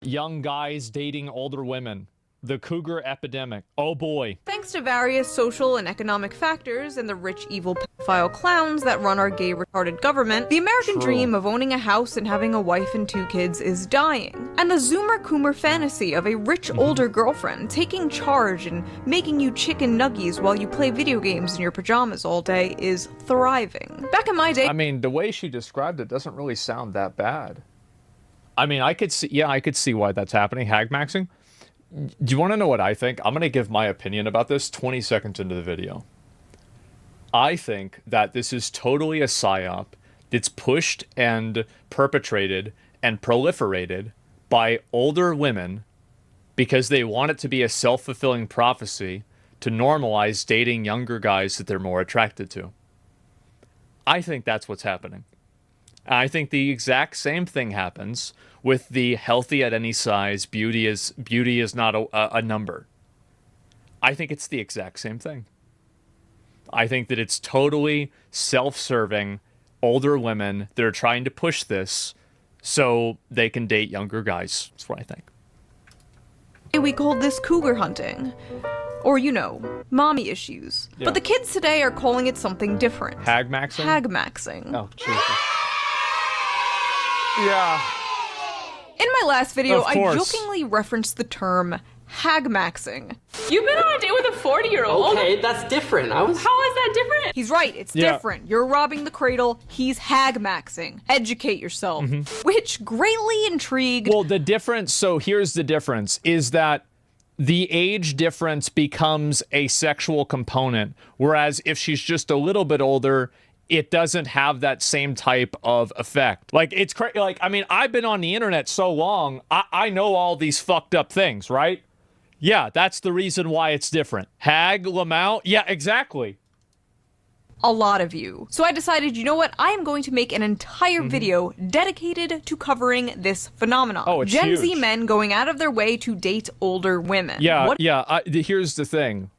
Young guys dating older women. The cougar epidemic. Oh boy. Thanks to various social and economic factors and the rich, evil pedophile clowns that run our gay, retarded government, the American dream of owning a house and having a wife and 2 kids is dying. And the Zoomer-Coomer fantasy of a rich, older girlfriend taking charge and making you chicken nuggies while you play video games in your pajamas all day is thriving. Back in my day— I mean, the way she described it doesn't really sound that bad. I mean, I could see why that's happening. Hagmaxxing. Do you want to know what I think? I'm going to give my opinion about this 20 seconds into the video. I think that this is totally a psyop that's pushed and perpetrated and proliferated by older women because they want it to be a self-fulfilling prophecy to normalize dating younger guys that they're more attracted to. I think that's what's happening. I think the exact same thing happens with the healthy at any size, beauty is not a number. I think it's the exact same thing. I think that it's totally self-serving older women that are trying to push this so they can date younger guys. That's what I think. we called this cougar hunting. Or, you know, mommy issues. Yeah. But the kids today are calling it something different. Hagmaxxing? Hagmaxxing. Oh, Jesus. Yeah. In my last video, Of I course. jokingly referenced the term hagmaxxing. You've been on a date with a 40-year-old? Okay, that's different. How is that different? He's right, it's Yeah. different. You're robbing the cradle, he's hagmaxing. Educate yourself. Which greatly intrigued— Well, the difference, so here's the difference, is that the age difference becomes a sexual component, whereas if she's just a little bit older, it doesn't have that same type of effect. Like, it's crazy. Like, I mean, I've been on the internet so long, I know all these fucked up things, right? Yeah, that's the reason why it's different. Hag, Lamau, yeah, exactly. a lot of you. So I decided, you know what, I am going to make an entire video dedicated to covering this phenomenon. Oh, it's Gen Z huge. men going out of their way to date older women. Yeah, What here's the thing.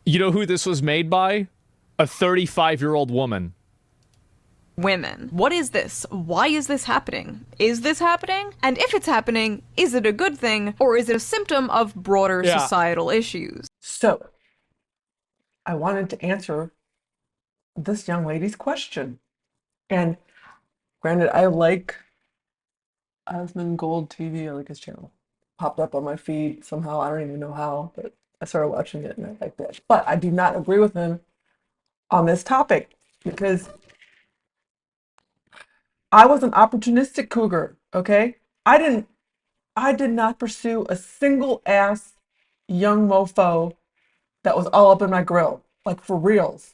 You know who this was made by? A 35-year-old woman. women? What is this? Why is this happening? Is this happening? And if it's happening, is it a good thing, or is it a symptom of broader Yeah. societal issues? So, I wanted to answer this young lady's question. And granted, I like Asmongold TV. I like his channel. Popped up on my feed somehow. I don't even know how, but I started watching it and I liked it. But I do not agree with him on this topic because I was an opportunistic cougar, okay? I did not pursue a single ass young mofo that was all up in my grill, like for reals.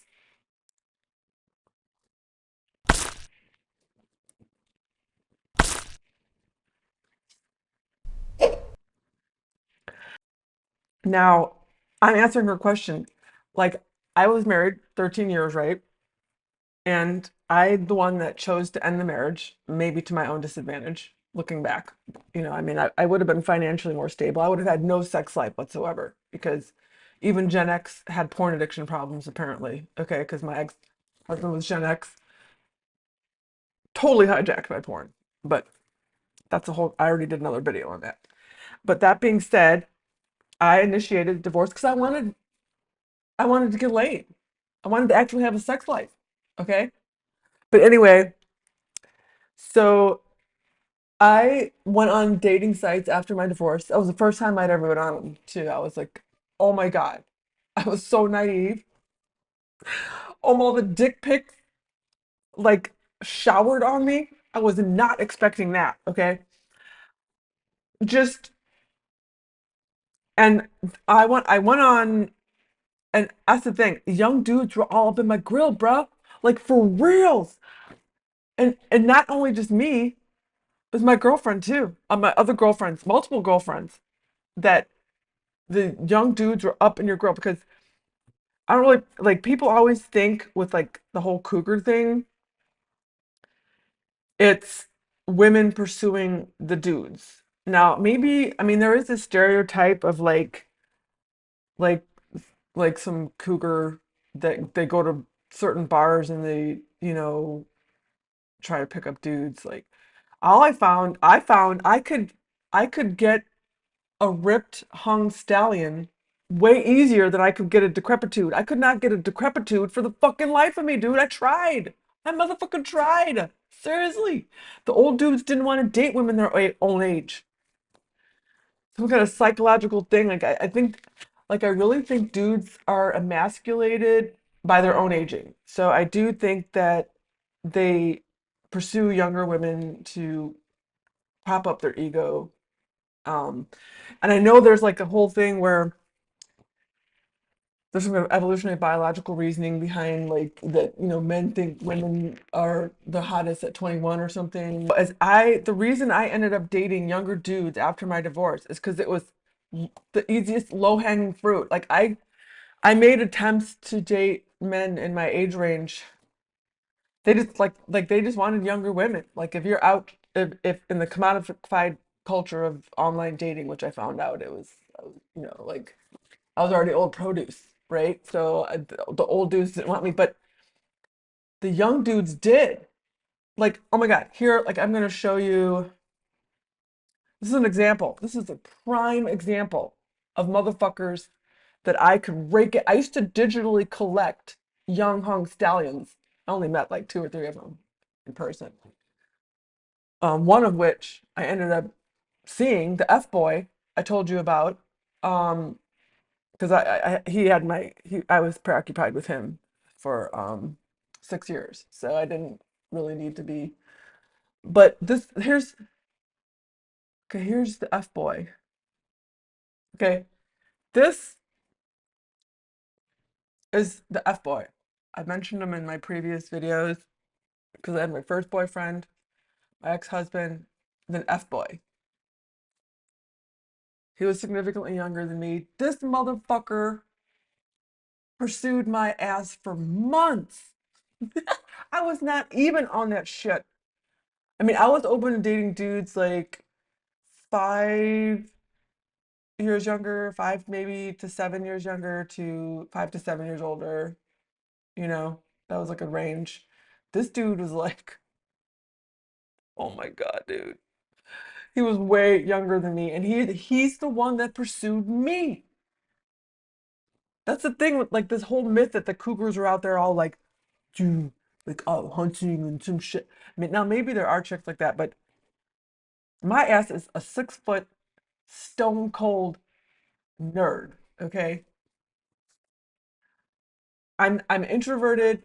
Now, I'm answering her question. Like, I was married 13 years, right? And I'm the one that chose to end the marriage, maybe to my own disadvantage, looking back. You know, I mean, I would have been financially more stable. I would have had no sex life whatsoever because even Gen X had porn addiction problems, apparently. Okay, because my ex-husband was Gen X. Totally hijacked by porn. But that's a whole, I already did another video on that. But that being said, I initiated divorce because I wanted to get laid. I wanted to actually have a sex life. Okay? But anyway, so I went on dating sites after my divorce. That was the first time I'd ever been on them too. I was like, oh my God. I was so naive. All the dick pics like showered on me. I was not expecting that, okay? Just and I went on, and that's the thing. Young dudes were all up in my grill, bro. Like for reals. And not only just me, it was my girlfriend too. My other girlfriends, multiple girlfriends, that the young dudes were up in your grill because I don't really like people always think with like the whole cougar thing, it's women pursuing the dudes. Now, maybe, I mean, there is this stereotype of like like some cougar that they go to certain bars and they, you know, try to pick up dudes. Like all I found I could I could get a ripped hung stallion way easier than I could get a decrepitude. I could not get a decrepitude for the fucking life of me, dude. I tried. I motherfucking tried. Seriously. The old dudes didn't want to date women their own age. Some kind of psychological thing. Like I think, like I really think dudes are emasculated by their own aging. So I do think that they pursue younger women to prop up their ego. Um, and I know there's like a whole thing where there's some kind of evolutionary biological reasoning behind like that, men think women are the hottest at 21 or something. The reason I ended up dating younger dudes after my divorce is because it was the easiest low-hanging fruit. Like I made attempts to date men in my age range. They just like they just wanted younger women. Like if you're out, if in the commodified culture of online dating, which I found out it was, like I was already old produce, right? So the old dudes didn't want me, but the young dudes did. Like, oh my God, here, like I'm gonna show you. This is an example. This is a prime example of motherfuckers that I could rake it. I used to digitally collect young hung stallions. I only met like 2 or 3 of them in person. One of which I ended up seeing, the F boy I told you about. Because I was preoccupied with him for 6 years, so I didn't really need to be. But here's the F boy. Okay, this is the F boy. I mentioned him in my previous videos because I had my first boyfriend, my ex-husband, then F boy. He was significantly younger than me. This motherfucker pursued my ass for months. I was not even on that shit. I mean, I was open to dating dudes like 5 years younger, 5 maybe to 7 years younger, to 5 to 7 years older. That was like a range. This dude was like, oh my God, dude. He was way younger than me, and he's the one that pursued me. That's the thing with like this whole myth that the cougars are out there all like, dude, like out hunting and some shit. I mean, now maybe there are chicks like that, but my ass is a 6 foot stone cold nerd. Okay, I'm introverted.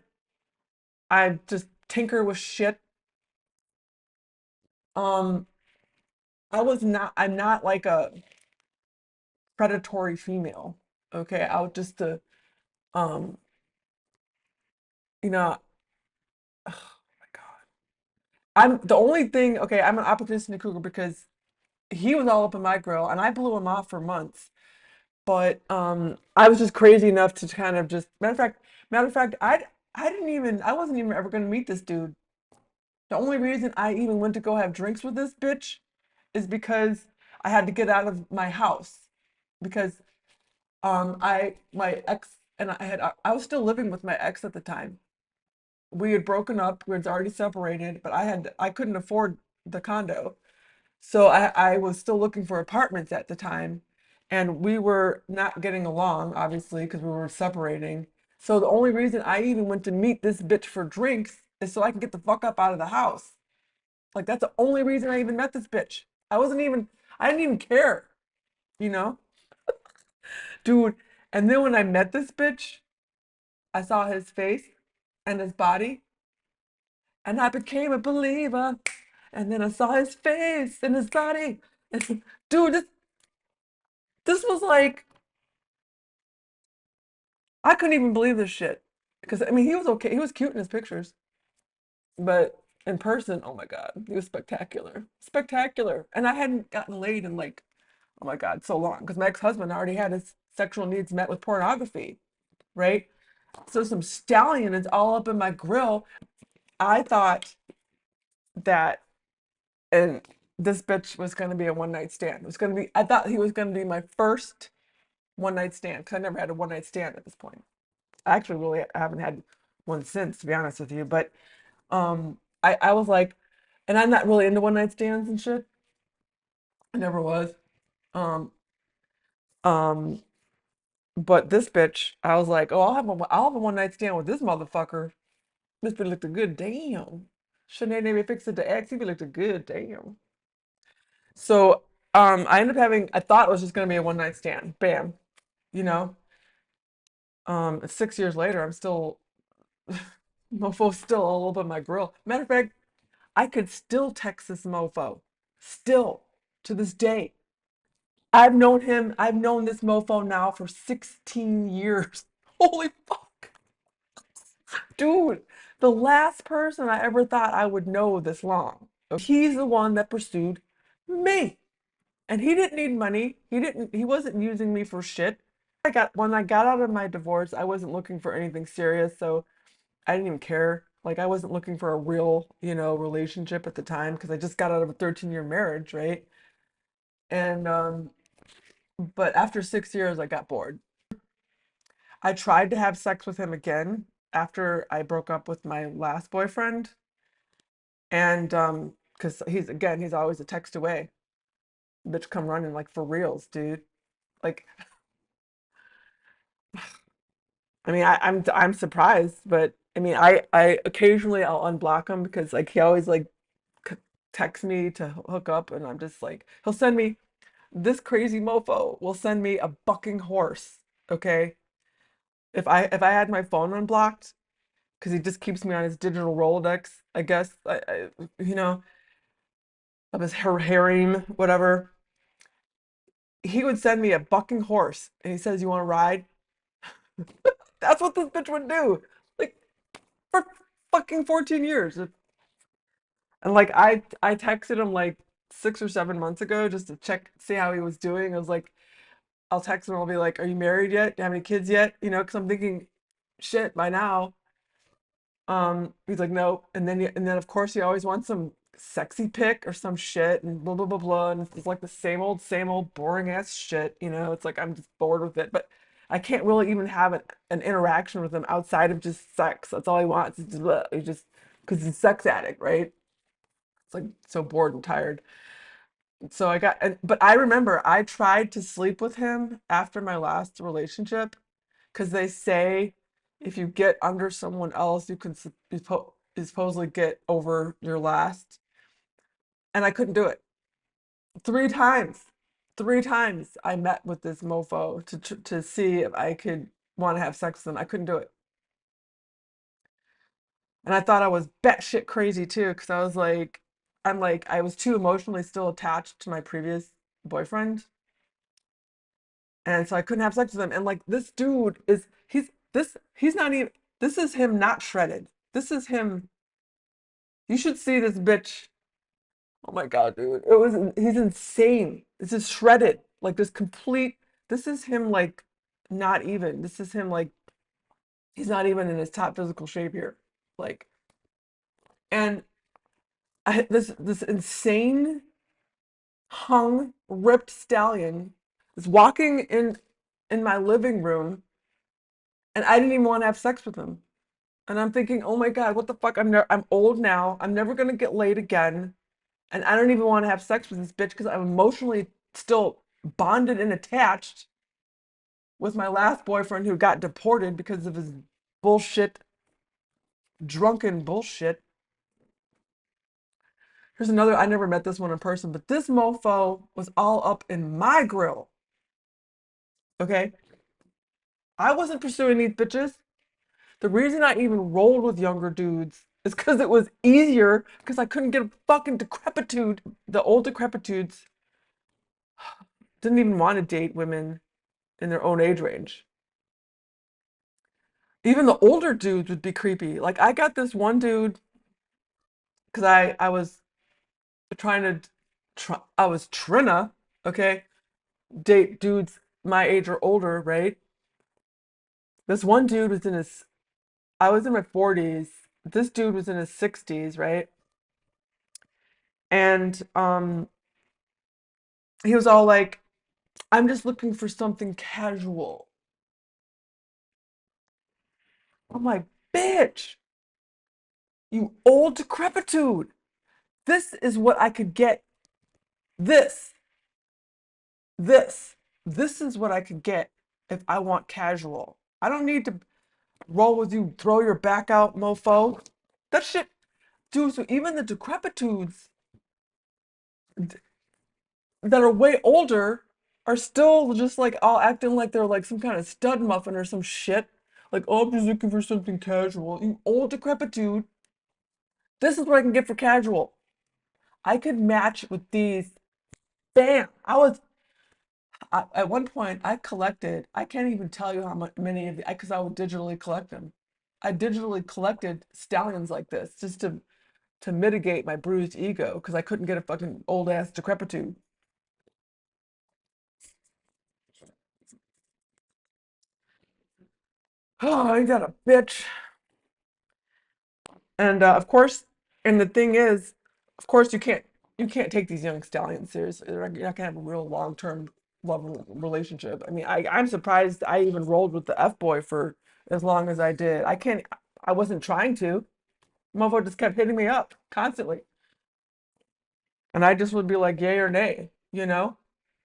I just tinker with shit. Um, I'm not like a predatory female. Okay, out just to um, you know, oh my God. I'm the only thing. Okay, I'm an opportunistic cougar because he was all up in my grill, and I blew him off for months. But I was just crazy enough to kind of just matter of fact, I wasn't even ever gonna meet this dude. The only reason I even went to go have drinks with this bitch is because I had to get out of my house because my ex and I was still living with my ex at the time. We had broken up, we had already separated, but I couldn't afford the condo. So I was still looking for apartments at the time, and we were not getting along, obviously, because we were separating. So the only reason I even went to meet this bitch for drinks is so I can get the fuck up out of the house. Like that's the only reason I even met this bitch. I didn't even care, you know? Dude, and then when I met this bitch, I saw his face and his body, and I became a believer. And then I saw his face and his body. And dude, this was like, I couldn't even believe this shit. Because I mean, he was okay. He was cute in his pictures, but in person, oh my God, he was spectacular, spectacular. And I hadn't gotten laid in like, oh my God, so long. Because my ex-husband already had his sexual needs met with pornography, right? So some stallion is all up in my grill. I thought that, and this bitch was going to be a one night stand. It was going to be. I thought he was going to be my first one night stand because I never had a one night stand at this point. I actually really haven't had one since, to be honest with you. But I was like, and I'm not really into one night stands and shit. I never was. Um, um, but this bitch, I was like, oh, I'll have a one night stand with this motherfucker. This bitch looked good. Damn. Shouldn't they maybe fix it to X? He looked good. Damn. So, I ended up having. I thought it was just gonna be a one night stand. Bam. You know. 6 years later, I'm still, mofo's still all over my grill. Matter of fact, I could still text this mofo. Still, to this day. I've known him, I've known this mofo now for 16 years. Holy fuck. Dude, the last person I ever thought I would know this long. He's the one that pursued me. And he didn't need money. He wasn't using me for shit. When I got out of my divorce, I wasn't looking for anything serious, so I didn't even care. Like I wasn't looking for a real, relationship at the time because I just got out of a 13-year marriage, right? And but after 6 years, I got bored. I tried to have sex with him again after I broke up with my last boyfriend, and because he's always a text away. Bitch, come running like for reals, dude. Like, I mean, I'm surprised, but I mean, I occasionally I'll unblock him because like he always like texts me to hook up, and I'm just like he'll send me this crazy mofo will send me a bucking horse. Okay, if I had my phone unblocked because he just keeps me on his digital Rolodex, I guess you know of his harem, whatever. He would send me a bucking horse, and he says, "You want to ride?" That's what this bitch would do. Like for fucking 14 years. And like I texted him like 6 or 7 months ago just to see how he was doing. I was like, I'll text him, I'll be like, "Are you married yet? Do you have any kids yet?" Because I'm thinking, shit, by now. He's like, "No." And then of course he always wants some sexy pic or some shit and blah blah blah blah. And it's like the same old boring ass shit. It's like I'm just bored with it. But I can't really even have an interaction with him outside of just sex. That's all he wants. It's just, blah. He just because he's a sex addict, right? It's like so bored and tired. So but I remember I tried to sleep with him after my last relationship because they say if you get under someone else, you supposedly get over your last. And I couldn't do it. 3 times. 3 times I met with this mofo to see if I could want to have sex with him. I couldn't do it. And I thought I was batshit crazy too, because I was too emotionally still attached to my previous boyfriend. And so I couldn't have sex with him. And like this dude he's not even, this is him not shredded. This is him. You should see this bitch. Oh my God, dude. He's insane. This is shredded. Like this is him like not even. This is him like he's not even in his top physical shape here. Like, and this insane hung ripped stallion is walking in my living room, and I didn't even want to have sex with him. And I'm thinking, oh my God, what the fuck? I'm old now. I'm never gonna get laid again, and I don't even want to have sex with this bitch because I'm emotionally still bonded and attached with my last boyfriend who got deported because of his bullshit, drunken bullshit. Here's another. I never met this one in person, but this mofo was all up in my grill. Okay, I wasn't pursuing these bitches. The reason I even rolled with younger dudes is because it was easier because I couldn't get a fucking decrepitude. The old decrepitudes didn't even want to date women in their own age range. Even the older dudes would be creepy. Like I got this one dude because I was trying to I was trying okay, date dudes my age or older, right? This one dude was in his I was in my 40s. This dude was in his 60s, right? And he was all like, "I'm just looking for something casual." I'm like, "Bitch, you old decrepitude. This is what I could get. This. this is what I could get if I want casual. I don't need to roll with you, throw your back out, mofo. That shit, dude. So even the decrepitudes that are way older are still just like all acting like they're like some kind of stud muffin or some shit. Like, oh, I'm just looking for something casual. You old decrepitude. This is what I can get for casual. I could match with these. Bam! At one point, I collected, I can't even tell you how many of the, because I would digitally collect them. I digitally collected stallions like this just to mitigate my bruised ego because I couldn't get a fucking old ass decrepitude. Oh, I got a bitch. And of course, and the thing is, of course, you can't take these young stallions seriously. You're not gonna have a real long term love relationship. I mean, I'm surprised I even rolled with the F boy for as long as I did. I can't. I wasn't trying to. Motherfucker just kept hitting me up constantly, and I just would be like, yay or nay, you know.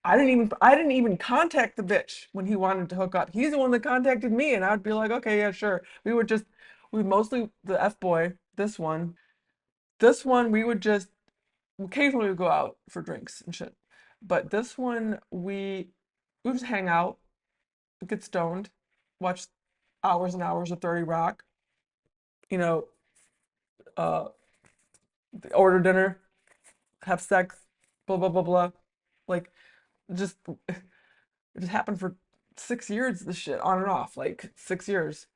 I didn't even contact the bitch when he wanted to hook up. He's the one that contacted me, and I'd be like, okay, yeah, sure. We mostly the F boy. This one we would just occasionally we would go out for drinks and shit. But this one we would just hang out, get stoned, watch hours and hours of 30 Rock, you know, uh order dinner, have sex, blah blah blah blah. Like just it just happened for 6 years, this shit, on and off, like 6 years.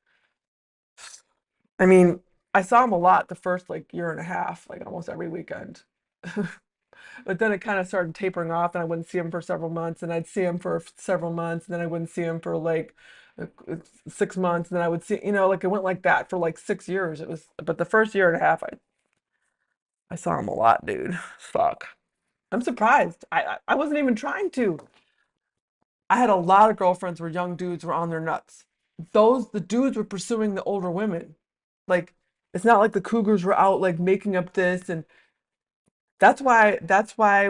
I mean, I saw him a lot the first like year and a half, like almost every weekend. But then it kind of started tapering off, and I wouldn't see him for several months, and I'd see him for several months, and then I wouldn't see him for like uh, uh, 6 months, and then I would see, like it went like that for like 6 years. But the first year and a half, I saw him a lot, dude. Fuck. I'm surprised. I wasn't even trying to. I had a lot of girlfriends where young dudes were on their nuts. The dudes were pursuing the older women. Like, it's not like the cougars were out like making up this, and that's why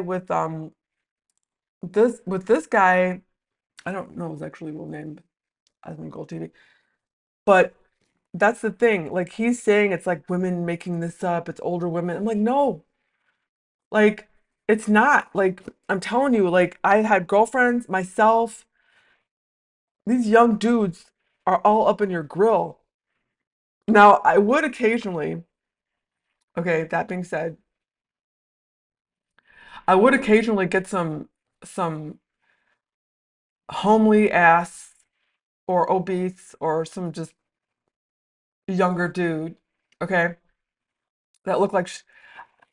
with this guy, I don't know his actually real name, Asmongold TV, but that's the thing. Like he's saying it's like women making this up, it's older women. I'm like, no, like it's not. Like I'm telling you, like I had girlfriends, myself, these young dudes are all up in your grill. Now I would occasionally, okay, that being said, I would occasionally get some homely ass or obese or some just younger dude, okay, that looked like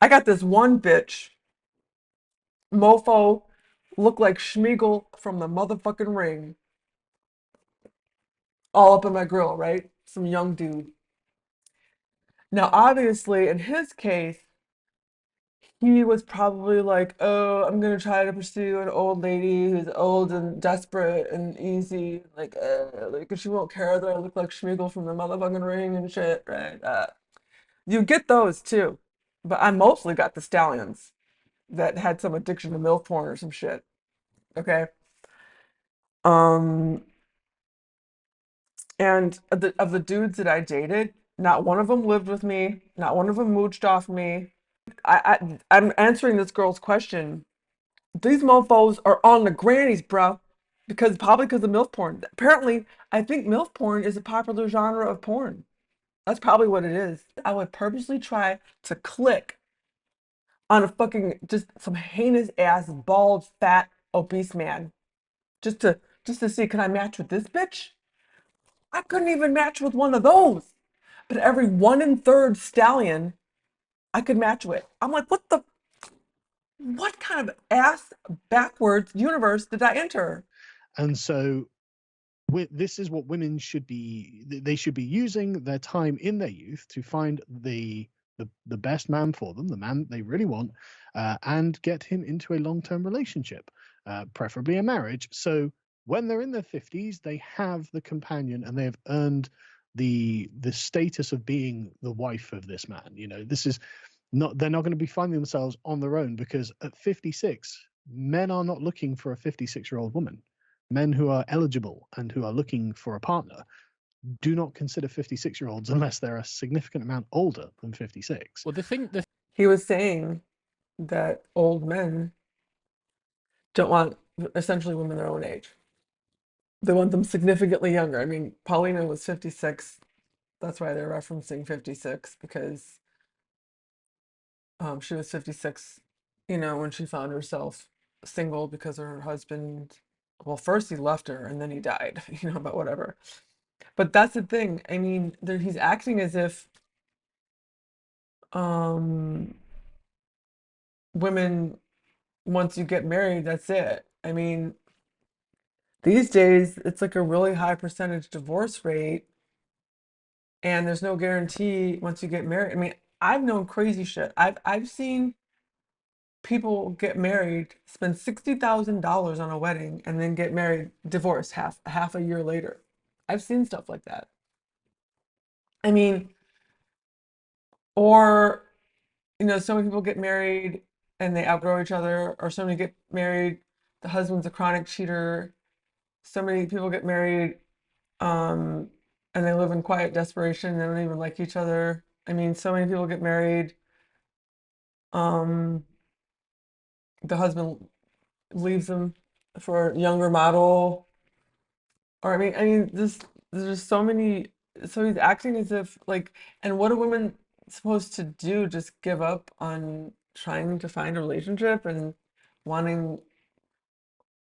I got this one bitch, mofo, looked like Schmeagol from the motherfucking Ring, all up in my grill, right? Some young dude. Now, obviously, in his case, he was probably like, oh, I'm gonna try to pursue an old lady who's old and desperate and easy, like she won't care that I look like Schmeagol from the motherfucking Ring and shit, right? You get those too, but I mostly got the stallions that had some addiction to milk porn or some shit. Okay. Um, and of the dudes that I dated, not one of them lived with me. Not one of them mooched off me. I'm answering this girl's question. These mofos are on the grannies, bro, probably because of MILF porn. Apparently, I think MILF porn is a popular genre of porn. That's probably what it is. I would purposely try to click on a fucking just some heinous ass bald fat obese man just to see, can I match with this bitch? I couldn't even match with one of those. But every one in third stallion I could match with. I'm like, what kind of ass backwards universe did I enter? And so this is what women should be. They should be using their time in their youth to find the best man for them, the man they really want, and get him into a long-term relationship, preferably a marriage. So when they're in their 50s, they have the companion and they have earned the status of being the wife of this man. This is not, they're not going to be finding themselves on their own, because at 56, men are not looking for a 56-year-old woman. Men who are eligible and who are looking for a partner do not consider 56-year-olds unless they're a significant amount older than 56. Well, He was saying that old men don't want essentially women their own age. They want them significantly younger. I mean, Paulina was 56. That's why they're referencing 56, because she was 56, when she found herself single because her husband, well, first he left her and then he died, but whatever. But that's the thing. I mean, he's acting as if women, once you get married, that's it. I mean, these days it's like a really high percentage divorce rate, and there's no guarantee once you get married. I mean, I've known crazy shit. I've seen people get married, spend $60,000 on a wedding, and then get married, divorced half a year later. I've seen stuff like that. I mean, or so many people get married and they outgrow each other, or so many get married, the husband's a chronic cheater. So many people get married, and they live in quiet desperation. They don't even like each other. I mean, so many people get married. The husband leaves them for a younger model, or there's just so many. So he's acting as if like, and what are women supposed to do? Just give up on trying to find a relationship and wanting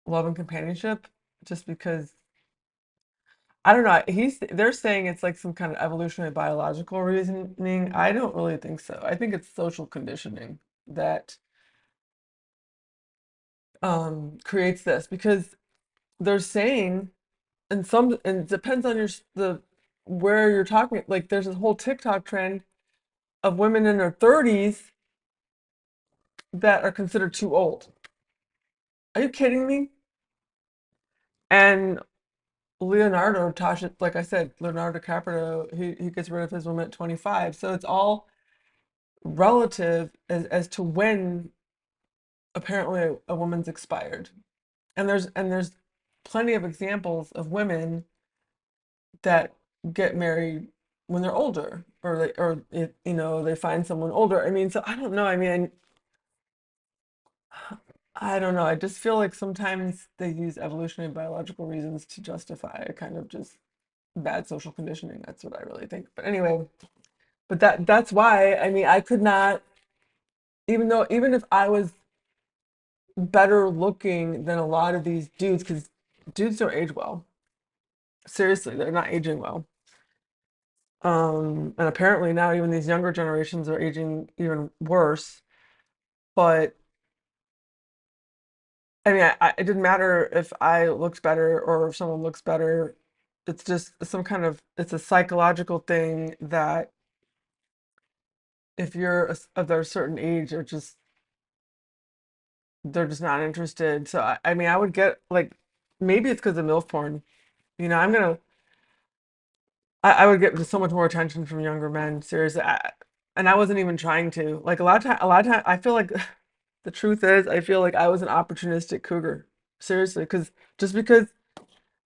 love and companionship just because, I don't know. They're saying it's like some kind of evolutionary biological reasoning. I don't really think so. I think it's social conditioning that creates this, because they're saying, and it depends on the where you're talking. Like, there's this whole TikTok trend of women in their 30s that are considered too old. Are you kidding me? And Tasha, like I said, Leonardo DiCaprio, he gets rid of his woman at 25. So it's all relative as to when apparently a woman's expired. And there's plenty of examples of women that get married when they're older, they find someone older. I mean, so I don't know. I mean, I don't know. I just feel like sometimes they use evolutionary biological reasons to justify a kind of just bad social conditioning. That's what I really think. But anyway, but that's why, I mean, I could not, even if I was better looking than a lot of these dudes, because dudes don't age well. Seriously, they're not aging well. And apparently now even these younger generations are aging even worse. But I mean, it didn't matter if I looked better or if someone looks better. It's just it's a psychological thing that if you're of a certain age, they're just not interested. So I mean, I would get like, maybe it's because of MILF porn. I would get so much more attention from younger men, seriously. And I wasn't even trying to. Like, a lot of time, I feel like the truth is, I feel like I was an opportunistic cougar. Seriously, because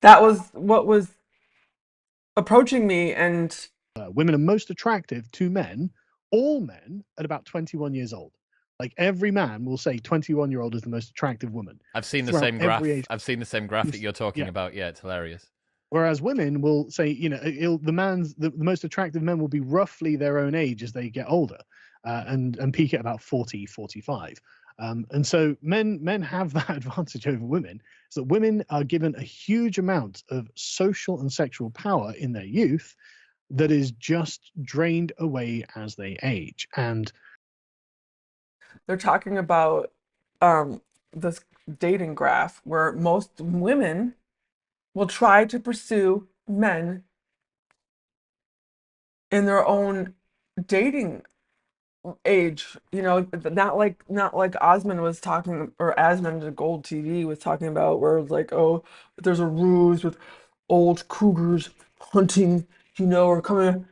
that was what was approaching me, and Women are most attractive to men, all men, at about 21 years old. Like, every man will say 21-year-old is the most attractive woman. I've seen the same graph. I've seen the same graph that you're talking about. Yeah, it's hilarious. Whereas women will say, the most attractive men will be roughly their own age as they get older, and peak at about 40, 45. And so men have that advantage over women, is that women are given a huge amount of social and sexual power in their youth that is just drained away as they age. And they're talking about this dating graph where most women will try to pursue men in their own dating age, not like Osmond was talking, or Asmongold TV was talking about, where it's like, oh, there's a ruse with old cougars hunting, or coming.